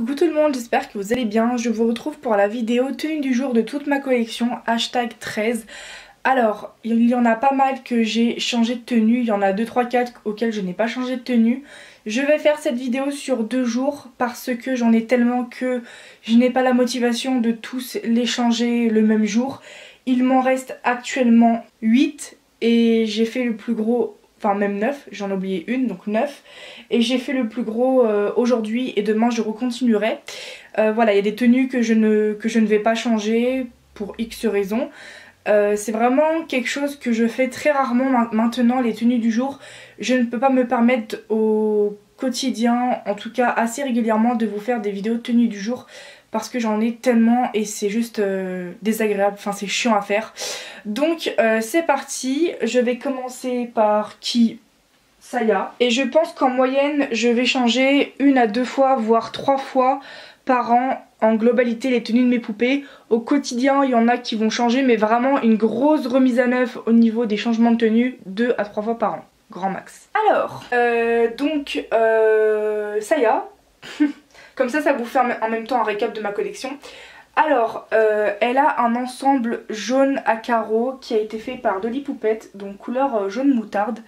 Coucou tout le monde, j'espère que vous allez bien. Je vous retrouve pour la vidéo tenue du jour de toute ma collection, hashtag 13. Alors, il y en a pas mal que j'ai changé de tenue, il y en a 2, 3, 4 auxquels je n'ai pas changé de tenue. Je vais faire cette vidéo sur 2 jours parce que j'en ai tellement que je n'ai pas la motivation de tous les changer le même jour. Il m'en reste actuellement 8 et j'ai fait le plus gros, enfin même 9, j'en ai oublié une, donc 9. Et j'ai fait le plus gros aujourd'hui et demain je recontinuerai. Voilà, il y a des tenues que je ne vais pas changer pour X raisons. C'est vraiment quelque chose que je fais très rarement maintenant, les tenues du jour. Je ne peux pas me permettre au quotidien, en tout cas assez régulièrement, de vous faire des vidéos de tenues du jour parce que j'en ai tellement et c'est juste désagréable, enfin c'est chiant à faire. Donc c'est parti, je vais commencer par Saya. Et je pense qu'en moyenne je vais changer 1 à 2 fois voire 3 fois par an en globalité les tenues de mes poupées. Au quotidien il y en a qui vont changer, mais vraiment une grosse remise à neuf au niveau des changements de tenue 2 à 3 fois par an, grand max. Alors Saya. Comme ça vous fait en même temps un récap de ma collection. Alors elle a un ensemble jaune à carreaux qui a été fait par Dolly Poupette, donc couleur jaune moutarde.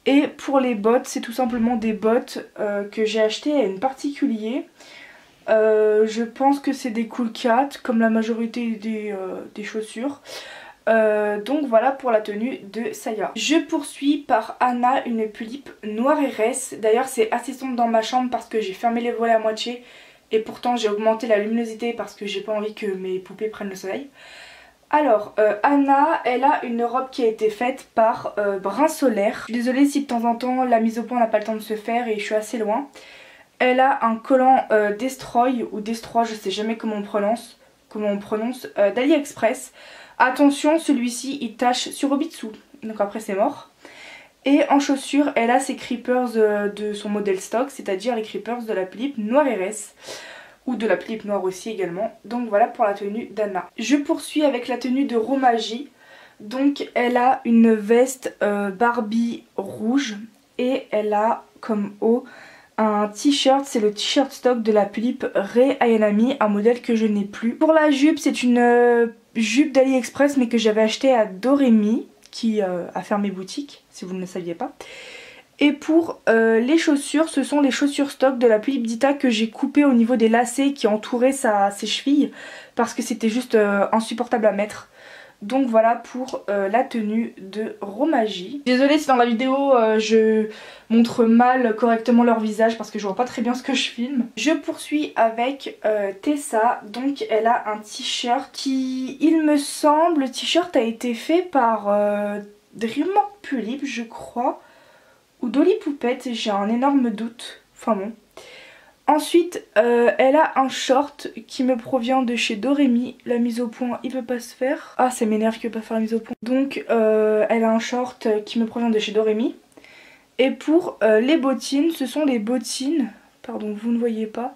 Et pour les bottes, c'est tout simplement des bottes que j'ai achetées à une particulier. Je pense que c'est des Cool Cat, comme la majorité des chaussures. Donc voilà pour la tenue de Saya. Je poursuis par Anna, une pulipe noire RS. D'ailleurs c'est assez sombre dans ma chambre parce que j'ai fermé les volets à moitié. Et pourtant j'ai augmenté la luminosité parce que j'ai pas envie que mes poupées prennent le soleil. Alors, Anna, elle a une robe qui a été faite par Brin Solaire. Je suis désolée si de temps en temps la mise au point n'a pas le temps de se faire et je suis assez loin. Elle a un collant Destroy ou Destroy, je sais jamais comment on prononce, d'AliExpress. Attention, celui-ci il tache sur Obitsu, donc après c'est mort. Et en chaussures, elle a ses creepers de son modèle stock, c'est-à-dire les creepers de la Philippe Noire RS. Ou de la Philippe Noire aussi également. Donc voilà pour la tenue d'Anna. Je poursuis avec la tenue de Romagie. Donc elle a une veste Barbie rouge. Et elle a comme haut un t-shirt. C'est le t-shirt stock de la Philippe Ray Ayanami. Un modèle que je n'ai plus. Pour la jupe, c'est une jupe d'AliExpress mais que j'avais achetée à Doremi, qui a fermé boutique, si vous ne le saviez pas. Et pour les chaussures, ce sont les chaussures stock de la Philippe Dita que j'ai coupées au niveau des lacets qui entouraient ses chevilles parce que c'était juste insupportable à mettre. Donc voilà pour la tenue de Romagie. Désolée si dans la vidéo je montre mal correctement leur visage parce que je vois pas très bien ce que je filme. Je poursuis avec Tessa. Donc elle a un t-shirt qui, il me semble, le t-shirt a été fait par Dreamwork Pulippe je crois. Ou Dolly Poupette, j'ai un énorme doute. Enfin bon. Ensuite, elle a un short qui me provient de chez Doremi. La mise au point, il peut pas se faire. Ah, ça m'énerve qu'il peut pas faire la mise au point. Donc, elle a un short qui me provient de chez Doremi. Et pour les bottines, ce sont les bottines, pardon, vous ne voyez pas,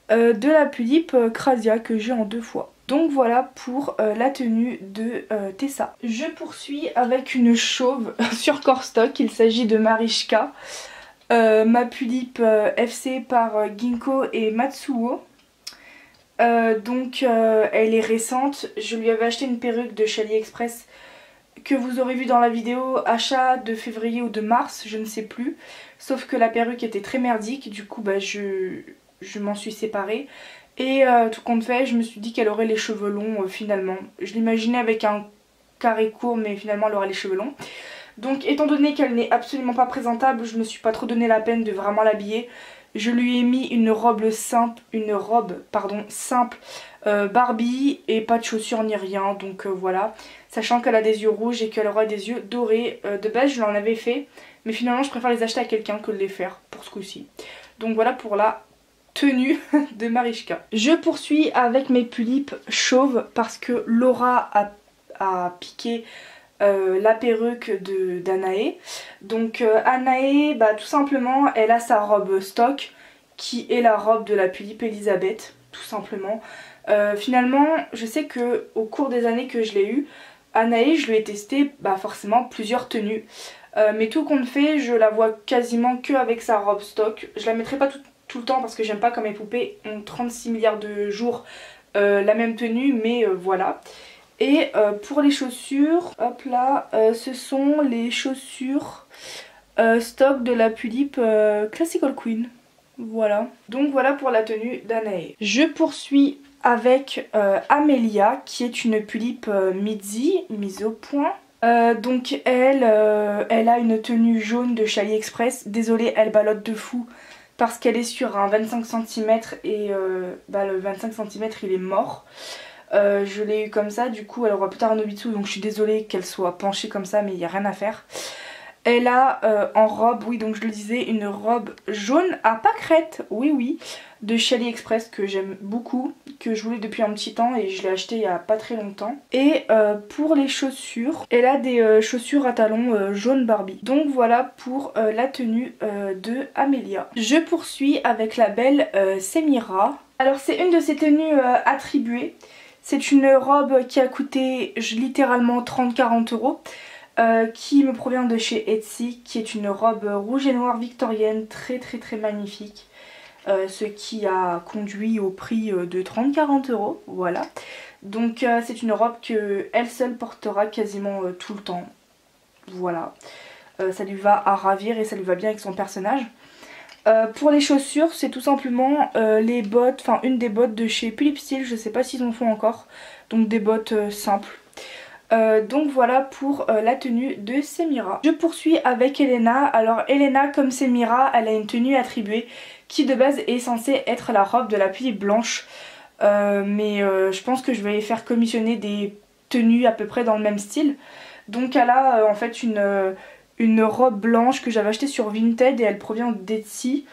de la Philippe Crasia que j'ai en 2 fois. Donc voilà pour la tenue de Tessa. Je poursuis avec une chauve sur corps stock, il s'agit de Marichka. Ma Philippe FC par Ginko et Matsuo. Donc elle est récente, je lui avais acheté une perruque de chez AliExpress que vous aurez vu dans la vidéo, achat de février ou de mars, je ne sais plus. Sauf que la perruque était très merdique, du coup bah, je m'en suis séparée. Et tout compte fait, je me suis dit qu'elle aurait les cheveux longs finalement. Je l'imaginais avec un carré court, mais finalement elle aurait les cheveux longs. Donc étant donné qu'elle n'est absolument pas présentable, je me suis pas trop donné la peine de vraiment l'habiller. Je lui ai mis une robe simple, Barbie et pas de chaussures ni rien. Donc voilà, sachant qu'elle a des yeux rouges et qu'elle aura des yeux dorés. De base je l'en avais fait, mais finalement je préfère les acheter à quelqu'un que de les faire pour ce coup-ci. Donc voilà pour la tenue de Marichka. Je poursuis avec mes pulipes chauves parce que Laura a piqué la perruque d'Anaé. Donc Anaé, bah, tout simplement, elle a sa robe stock qui est la robe de la Philippe Elisabeth, tout simplement. Finalement, je sais que au cours des années que je l'ai eue, Anaé, je lui ai testé bah, forcément plusieurs tenues. Mais tout compte fait, je la vois quasiment que avec sa robe stock. Je la mettrai pas tout le temps parce que j'aime pas quand mes poupées ont 36 milliards de jours la même tenue, mais voilà. Et pour les chaussures, hop là, ce sont les chaussures stock de la Pulippe Classical Queen. Voilà. Donc voilà pour la tenue d'Anae. Je poursuis avec Amelia, qui est une Pulippe mise au point. Donc elle a une tenue jaune de chez AliExpress. Désolée, elle ballotte de fou parce qu'elle est sur un 25 cm et le 25 cm il est mort. Je l'ai eu comme ça, du coup elle aura plus tard un Nobitsu, donc je suis désolée qu'elle soit penchée comme ça, mais il n'y a rien à faire. Elle a en robe, oui donc je le disais, une robe jaune à pâquerettes, oui, de chez AliExpress que j'aime beaucoup, que je voulais depuis un petit temps et je l'ai acheté il y a pas très longtemps. Et pour les chaussures, elle a des chaussures à talons jaune Barbie. Donc voilà pour la tenue de Amelia. Je poursuis avec la belle Semira. Alors c'est une de ses tenues attribuées. C'est une robe qui a coûté littéralement 30-40 €. Qui me provient de chez Etsy, qui est une robe rouge et noire victorienne très magnifique, ce qui a conduit au prix de 30-40 €, voilà. Donc c'est une robe que elle seule portera quasiment tout le temps, voilà. Ça lui va à ravir et ça lui va bien avec son personnage. Pour les chaussures, c'est tout simplement les bottes, enfin une des bottes de chez Pulippe Style, je sais pas s'ils en font encore, donc des bottes simples. Donc voilà pour la tenue de Semira. Je poursuis avec Elena. Alors Elena, comme Semira, elle a une tenue attribuée qui de base est censée être la robe de la Pulippe blanche. Mais je pense que je vais faire commissionner des tenues à peu près dans le même style. Donc elle a en fait une robe blanche que j'avais achetée sur Vinted et elle provient d'Etsy.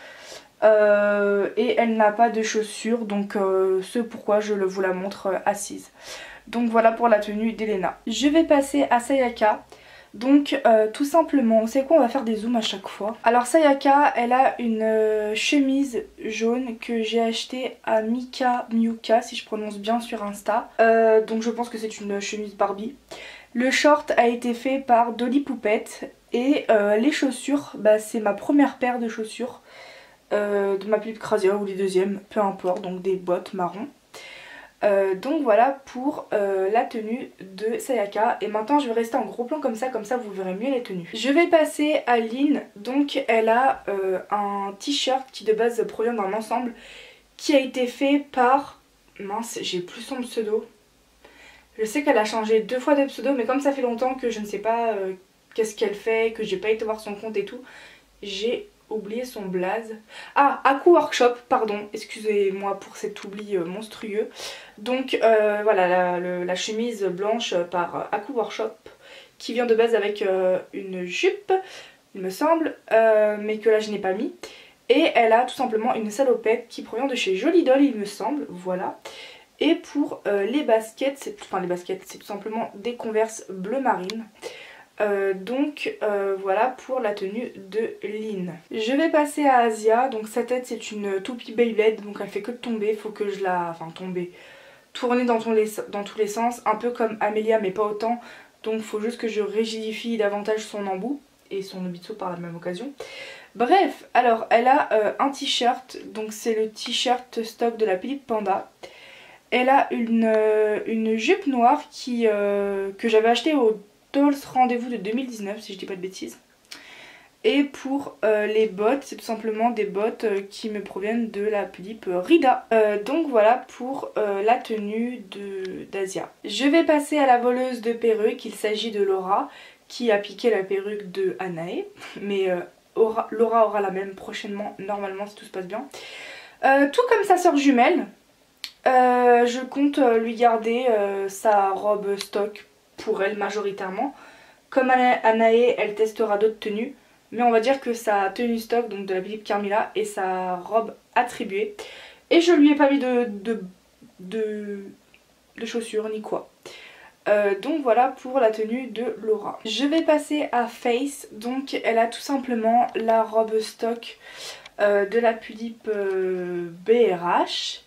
Et elle n'a pas de chaussures, donc c'est pourquoi je vous la montre assise. Donc voilà pour la tenue d'Elena. Je vais passer à Sayaka. Donc tout simplement, c'est quoi, on va faire des zooms à chaque fois. Alors Sayaka, elle a une chemise jaune que j'ai achetée à Miyuka, si je prononce bien sur Insta. Donc je pense que c'est une chemise Barbie. Le short a été fait par Dolly Poupette. Et les chaussures, bah, c'est ma première paire de chaussures de ma Pulippe Crasia ou les deuxièmes, peu importe, donc des bottes marron. Donc voilà pour la tenue de Sayaka. Et maintenant je vais rester en gros plan comme ça vous verrez mieux les tenues. Je vais passer à Lynn. Donc elle a un t-shirt qui de base provient d'un ensemble qui a été fait par... Mince, j'ai plus son pseudo. Je sais qu'elle a changé 2 fois de pseudo, mais comme ça fait longtemps que je ne sais pas qu'est-ce qu'elle fait, que j'ai pas été voir son compte et tout, j'ai oublié son blaze. Ah, Aku Workshop, pardon, excusez-moi pour cet oubli monstrueux. Donc voilà, la chemise blanche par Aku Workshop, qui vient de base avec une jupe, il me semble, mais que là je n'ai pas mis. Et elle a tout simplement une salopette qui provient de chez Jolie Doll, il me semble, voilà. Et pour les baskets, c'est tout simplement des Converse bleu marine. Donc voilà pour la tenue de Lynn. Je vais passer à Asia. Donc sa tête c'est une toupie Beyblade, donc elle fait que de tomber, faut que je la... Enfin tomber, tourner dans tous les sens, un peu comme Amelia mais pas autant. Donc faut juste que je rigidifie davantage son embout et son Nobitsu par la même occasion. Bref, alors elle a un t-shirt, donc c'est le t-shirt stock de la Pulippe Panda. Elle a une jupe noire que j'avais achetée au Dolls Rendez-vous de 2019 si je dis pas de bêtises. Et pour les bottes, c'est tout simplement des bottes qui me proviennent de la Pulippe Rida. Donc voilà pour la tenue d'Asia. Je vais passer à la voleuse de perruques. Il s'agit de Laura qui a piqué la perruque de Anae. Mais Laura aura la même prochainement, normalement si tout se passe bien. Tout comme sa sœur jumelle. Je compte lui garder sa robe stock pour elle majoritairement. Comme Anae, elle testera d'autres tenues, mais on va dire que sa tenue stock, donc de la Pulippe Carmilla, est sa robe attribuée. Et je lui ai pas mis de chaussures ni quoi. Donc voilà pour la tenue de Laura. Je vais passer à Face. Donc elle a tout simplement la robe stock de la Pulippe BRH.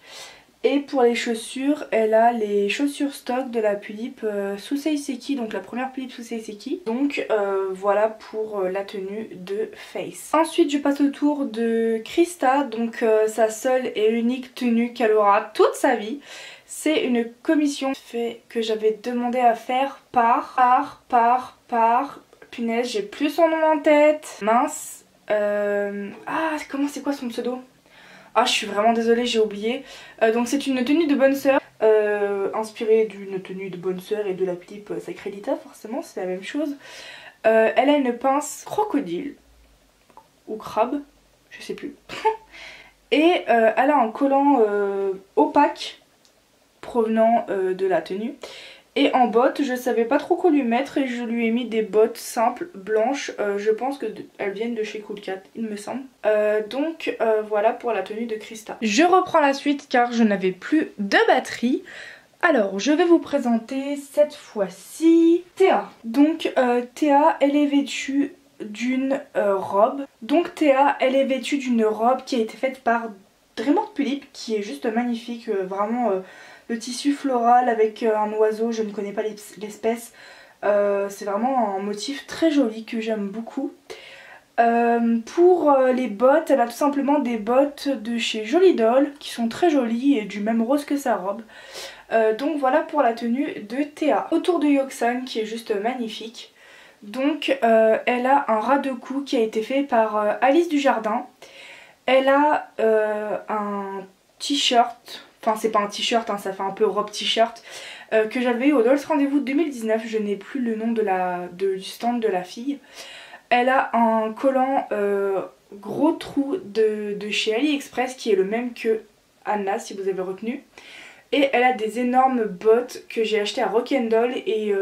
Et pour les chaussures, elle a les chaussures stock de la Pulippe Suseiseki, donc la première Pulippe Suseiseki. Donc voilà pour la tenue de Face. Ensuite je passe au tour de Krista, donc sa seule et unique tenue qu'elle aura toute sa vie. C'est une commission que j'avais demandé à faire par... Punaise, j'ai plus son nom en tête. Mince. Ah, comment c'est quoi son pseudo? Ah, je suis vraiment désolée, j'ai oublié. Donc c'est une tenue de bonne sœur, inspirée d'une tenue de bonne sœur et de la Pulippe Sacrélita, forcément, c'est la même chose. Elle a une pince crocodile, ou crabe, je sais plus. Et elle a un collant opaque provenant de la tenue. Et en bottes, je savais pas trop quoi lui mettre et je lui ai mis des bottes simples, blanches. Je pense qu'elles viennent de chez Cool Cat, il me semble. Donc voilà pour la tenue de Krista. Je reprends la suite car je n'avais plus de batterie. Alors, je vais vous présenter cette fois-ci Théa. Donc Théa, elle est vêtue d'une robe. Donc Théa, elle est vêtue d'une robe qui a été faite par Dreamworld Pulippe, qui est juste magnifique, vraiment... le tissu floral avec un oiseau, je ne connais pas l'espèce. C'est vraiment un motif très joli que j'aime beaucoup. Pour les bottes, elle a tout simplement des bottes de chez Jolly Doll qui sont très jolies et du même rose que sa robe. Donc voilà pour la tenue de Théa. Autour de Yoksan qui est juste magnifique. Donc elle a un ras de cou qui a été fait par Alice Dujardin. Elle a un t-shirt... Enfin c'est pas un t-shirt, hein, ça fait un peu robe t-shirt que j'avais eu au Dolls Rendez-vous 2019, je n'ai plus le nom du stand de la fille. Elle a un collant gros trou de chez AliExpress qui est le même que Anna si vous avez retenu. Et elle a des énormes bottes que j'ai achetées à Rock'n'Doll et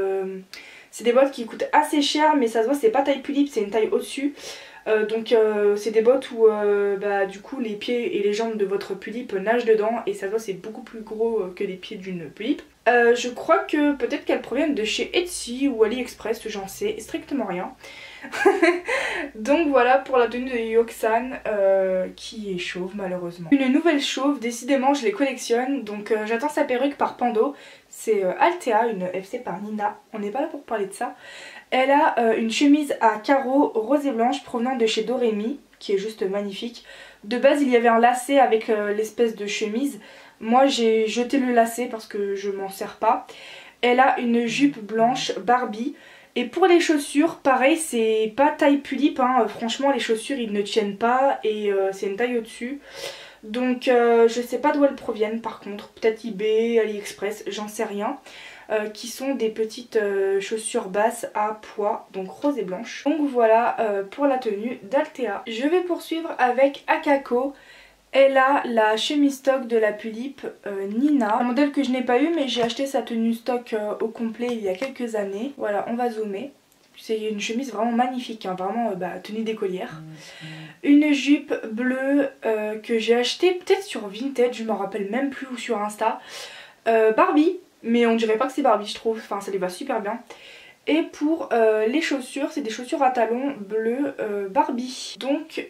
c'est des bottes qui coûtent assez cher mais ça se voit c'est pas taille Pulippe, c'est une taille au-dessus. Donc c'est des bottes où du coup les pieds et les jambes de votre Pulippe nagent dedans et ça se voit c'est beaucoup plus gros que les pieds d'une Pulippe. Je crois que peut-être qu'elles proviennent de chez Etsy ou AliExpress, j'en sais strictement rien. Donc voilà pour la tenue de Yoksan qui est chauve malheureusement. Une nouvelle chauve, décidément je les collectionne, donc j'attends sa perruque par Pando. C'est Altea, une FC par Nina, on n'est pas là pour parler de ça. Elle a une chemise à carreaux rose et blanche provenant de chez Doremi, qui est juste magnifique. De base il y avait un lacet avec l'espèce de chemise. Moi j'ai jeté le lacet parce que je m'en sers pas. Elle a une jupe blanche Barbie. Et pour les chaussures, pareil, c'est pas taille Pulippe, hein. Franchement les chaussures ils ne tiennent pas et c'est une taille au-dessus. Donc je sais pas d'où elles proviennent par contre, peut-être eBay, AliExpress, j'en sais rien. Qui sont des petites chaussures basses à pois, donc rose et blanche. Donc voilà pour la tenue d'Altea. Je vais poursuivre avec Akako. Elle a la chemise stock de la Pulippe Nina, un modèle que je n'ai pas eu mais j'ai acheté sa tenue stock au complet il y a quelques années. Voilà, on va zoomer. C'est une chemise vraiment magnifique, hein, vraiment tenue d'écolière. Une jupe bleue que j'ai achetée peut-être sur Vinted, je m'en rappelle même plus, ou sur Insta. Barbie, mais on dirait pas que c'est Barbie je trouve, enfin ça lui va super bien. Et pour les chaussures, c'est des chaussures à talons bleu Barbie. Donc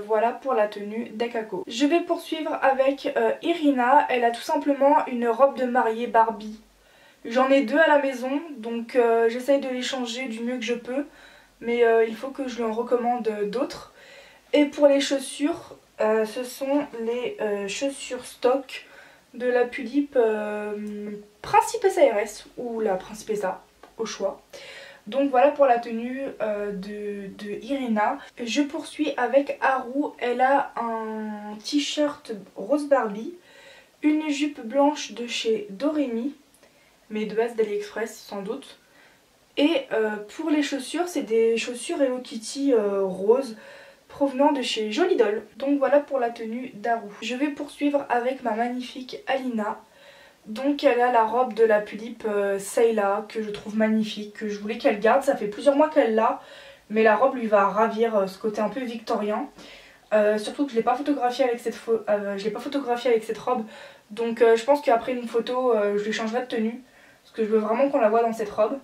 voilà pour la tenue d'Akako. Je vais poursuivre avec Irina. Elle a tout simplement une robe de mariée Barbie. J'en ai deux à la maison, donc j'essaye de les changer du mieux que je peux. Mais il faut que je lui en recommande d'autres. Et pour les chaussures, ce sont les chaussures stock de la Pulippe Principessa RS ou la Principessa au choix. Donc voilà pour la tenue de Irina. Je poursuis avec Haru. Elle a un t-shirt rose Barbie, une jupe blanche de chez Doremi, mais de base d'AliExpress sans doute. Et pour les chaussures, c'est des chaussures Hello Kitty rose provenant de chez Jolly Doll. Donc voilà pour la tenue d'Haru. Je vais poursuivre avec ma magnifique Alina. Donc elle a la robe de la Pulippe Sayla que je trouve magnifique, que je voulais qu'elle garde. Ça fait plusieurs mois qu'elle l'a, mais la robe lui va ravir ce côté un peu victorien. Surtout que je ne l'ai pas photographiée avec cette robe. Donc je pense qu'après une photo, je lui changerai de tenue. Parce que je veux vraiment qu'on la voie dans cette robe.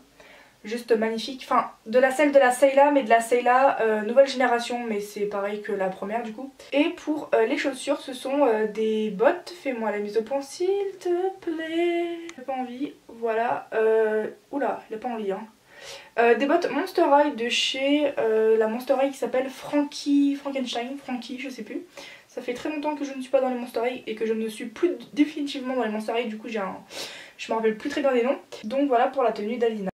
juste magnifique. Enfin, celle de la Sayla, mais de la Sayla nouvelle génération, mais c'est pareil que la première du coup. Et pour les chaussures, ce sont des bottes. Fais-moi la mise au point s'il te plaît. J'ai pas envie, voilà. Oula, il a pas envie hein. Des bottes Monster High de chez la Monster High qui s'appelle Frankenstein, je sais plus. Ça fait très longtemps que je ne suis pas dans les Monster High et que je ne suis plus définitivement dans les Monster High, du coup je me rappelle plus très bien des noms. Donc voilà pour la tenue d'Alina.